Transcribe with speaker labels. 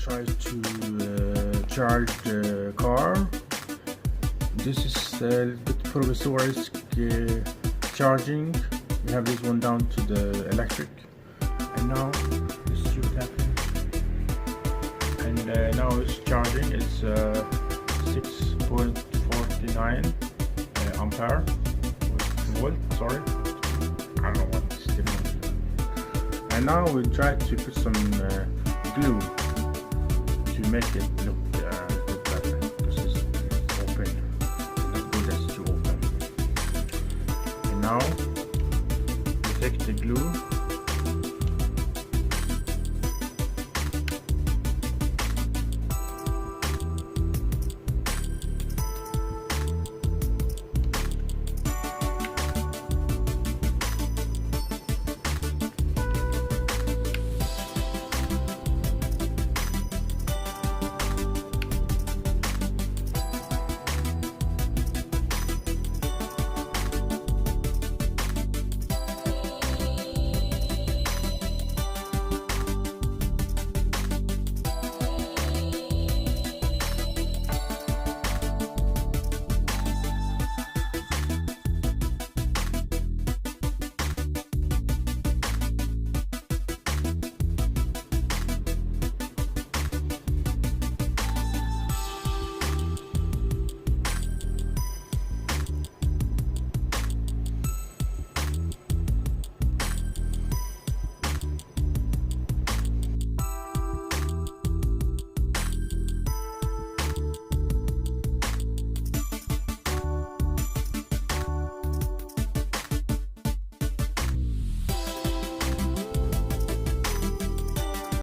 Speaker 1: try to charge the car. This is a little bit provisoric charging. We have this one down to the electric, and now let's see what happens. And now it's charging. It's 6.49 ampere volt. Sorry, I don't know what it's doing. And now we try to put some glue to make it look good better, because it's open, not good as to open. And now we take the glue